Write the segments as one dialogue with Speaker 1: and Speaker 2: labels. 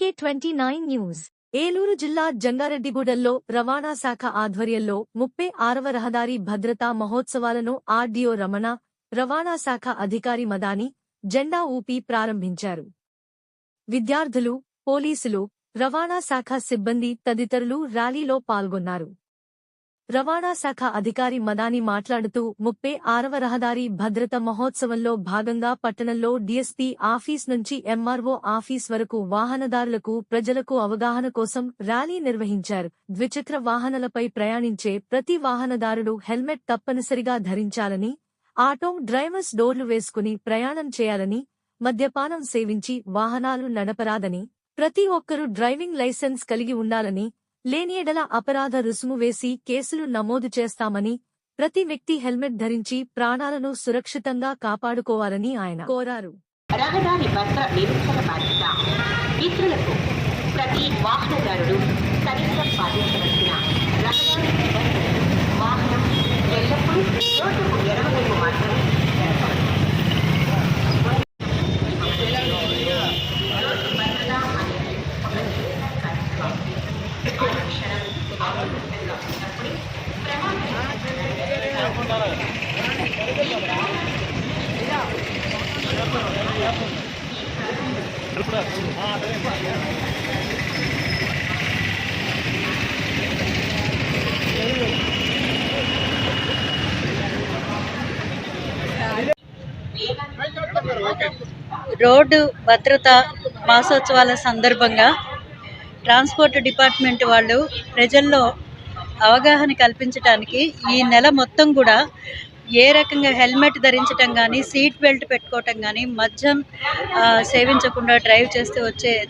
Speaker 1: TK29 news. Eluru జిల్లా జంగారెడ్డిగూడెంలో రవాణా శాఖ ఆధ్వర్యంలో 36వ రహదారి భద్రతా మహోత్సవాలను ఆర్డీఓ రమణ, రవాణా శాఖ అధికారి మదాని జెండా ఊపి ప్రారంభించారు. విద్యార్థులు, పోలీసులు, రవాణా శాఖ సిబ్బంది తదితరులు ర్యాలీలో పాల్గొన్నారు. రవాణా శాఖ అధికారి మదాని మాట్లాడుతూ 36వ రహదారి భద్రత మహోత్సవంలో భాగంగా పట్టణంలో డీఎస్పీ ఆఫీస్ నుంచి ఎంఆర్ఓ ఆఫీస్ వరకు వాహనదారులకు, ప్రజలకు అవగాహన కోసం ర్యాలీ నిర్వహించారు. ద్విచక్ర వాహనాలపై ప్రయాణించే ప్రతి వాహనదారుడు హెల్మెట్ తప్పనిసరిగా ధరించాలని, ఆటో డ్రైవర్స్ డోర్లు వేసుకుని ప్రయాణం చేయాలని, మద్యపానం సేవించి వాహనాలు నడపరాదని, ప్రతి ఒక్కరూ డ్రైవింగ్ లైసెన్స్ కలిగి ఉండాలని, లేని యెడల అపరాధ రుసుము వేసి కేసులు నమోదు చేస్తామని, ప్రతి వ్యక్తి హెల్మెట్ ధరించి ప్రాణాలను సురక్షితంగా కాపాడుకోవాలని ఆయన కోరారు.
Speaker 2: రహదారి భద్రత నిరీక్షణ బాధ్యత ఇతరులకు ప్రతి వాహనదారుడు కనీసం పాటించవలసిన రహదారి నిబంధనలు వాహనం ఎల్లప్పుడూ రోడ్డుకు ఎడమవైపు మాత్రమే
Speaker 3: రోడ్డు భద్రత మాసోత్సవాల సందర్భంగా ట్రాన్స్పోర్ట్ డిపార్ట్మెంట్ వాళ్ళు ప్రజల్లో అవగాహన కల్పించడానికి ఈ నెల మొత్తం కూడా ఏ రకంగా హెల్మెట్ ధరించడం కానీ, సీట్ బెల్ట్ పెట్టుకోవటం కానీ, మద్యం సేవించకుండా డ్రైవ్ చేస్తూ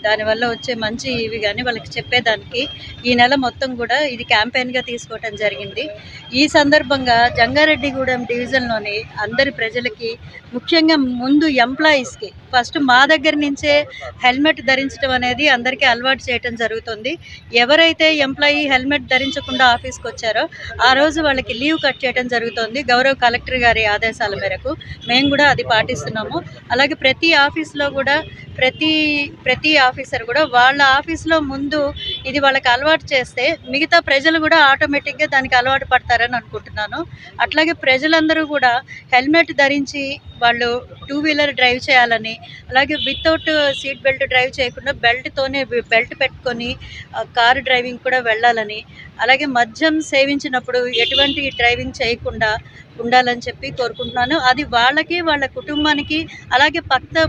Speaker 3: దానివల్ల వచ్చే మంచి ఇవి కానీ వాళ్ళకి చెప్పేదానికి ఈ నెల మొత్తం కూడా ఇది క్యాంపెయిన్గా తీసుకోవటం జరిగింది. ఈ సందర్భంగా జంగారెడ్డిగూడెం డివిజన్లోని అందరి ప్రజలకి, ముఖ్యంగా ముందు ఎంప్లాయీస్కి ఫస్ట్ మా దగ్గర నుంచే హెల్మెట్ ధరించడం అనేది అందరికీ అలవాటు చేయటం జరుగుతుంది. ఎవరైతే ఎంప్లాయీ హెల్మెట్ ధరించకుండా ఆఫీస్కి వచ్చారో ఆ రోజు వాళ్ళకి లీవ్ కట్ చేయడం జరుగుతుంది. గౌరవ కలెక్టర్ గారి ఆదేశాల మేరకు మేము కూడా అది పాటిస్తున్నాము. అలాగే ప్రతి ఆఫీస్లో కూడా ప్రతి ఆఫీసర్ కూడా వాళ్ళ ఆఫీస్లో ముందు ఇది వాళ్ళకి అలవాటు చేస్తే మిగతా ప్రజలు కూడా ఆటోమేటిక్గా దానికి అలవాటు పడతారని అనుకుంటున్నాను. అట్లాగే ప్రజలందరూ కూడా హెల్మెట్ ధరించి వాళ్ళు 2-వీలర్ డ్రైవ్ చేయాలని, అలాగే వితౌట్ సీట్ బెల్ట్ డ్రైవ్ చేయకుండా బెల్ట్ పెట్టుకొని కారు డ్రైవింగ్ కూడా వెళ్ళాలని, అలాగే మద్యం సేవించినప్పుడు ఎటువంటి డ్రైవింగ్ చేయకుండా ఉండాలని చెప్పి కోరుకుంటున్నాను. అది వాళ్ళకి, వాళ్ళ కుటుంబానికి, అలాగే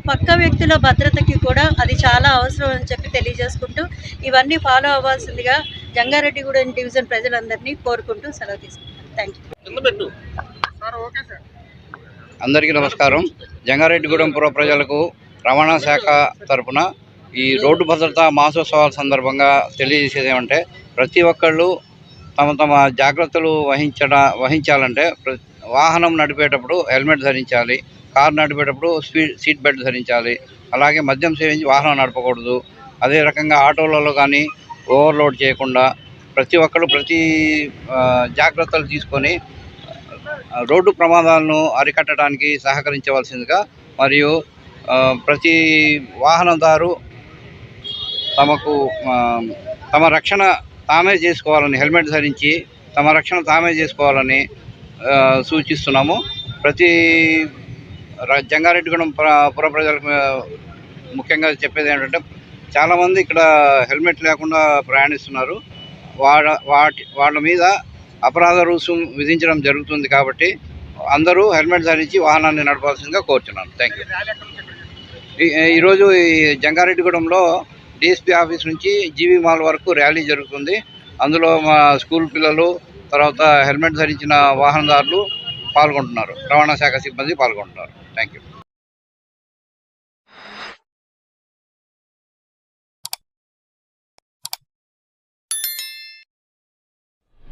Speaker 3: పక్క వ్యక్తుల భద్రతకి కూడా అది చాలా అవసరం అని చెప్పి తెలియజేసుకుంటూ ఇవన్నీ ఫాలో అవ్వాల్సిందిగా జంగారెడ్డిగూడెం డివిజన్ ప్రజలందరినీ కోరుకుంటూ సెలవు తీసుకుంటాను. Thank you.
Speaker 4: అందరికీ నమస్కారం. జంగారెడ్డిగూడెం పుర ప్రజలకు రవాణా శాఖ తరఫున ఈ రోడ్డు భద్రతా మాసోత్సవాల సందర్భంగా తెలియజేసేది ఏమంటే, ప్రతి ఒక్కళ్ళు తమ జాగ్రత్తలు వహించాలంటే వాహనం నడిపేటప్పుడు హెల్మెట్ ధరించాలి, కారు నడిపేటప్పుడు సీట్ బెల్ట్ ధరించాలి, అలాగే మద్యం సేవించి వాహనం నడపకూడదు. అదే రకంగా ఆటోలలో కానీ ఓవర్లోడ్ చేయకుండా ప్రతి ఒక్కరు జాగ్రత్తలు తీసుకొని రోడ్డు ప్రమాదాలను అరికట్టడానికి సహకరించవలసిందిగా, మరియు ప్రతి వాహనదారు తమ రక్షణ తామే చేసుకోవాలని, హెల్మెట్ ధరించి తమ రక్షణ తామే చేసుకోవాలని సూచిస్తున్నాము. ప్రతి జంగారెడ్డిగూడెం పుర ప్రజలకు ముఖ్యంగా చెప్పేది ఏంటంటే, చాలామంది ఇక్కడ హెల్మెట్ లేకుండా ప్రయాణిస్తున్నారు. వాళ్ళ మీద అపరాధ రుసుము విధించడం జరుగుతుంది. కాబట్టి అందరూ హెల్మెట్ ధరించి వాహనాన్ని నడపాల్సిందిగా కోరుతున్నాను. Thank you. ఈరోజు ఈ జంగారెడ్డిగూడెంలో డిఎస్పీ ఆఫీస్ నుంచి జీవీ మాల్ వరకు ర్యాలీ జరుగుతుంది. అందులో మా స్కూల్ పిల్లలు, తర్వాత హెల్మెట్ ధరించిన వాహనదారులు పాల్గొంటున్నారు. రవాణా శాఖ సిబ్బంది పాల్గొంటున్నారు. Thank you.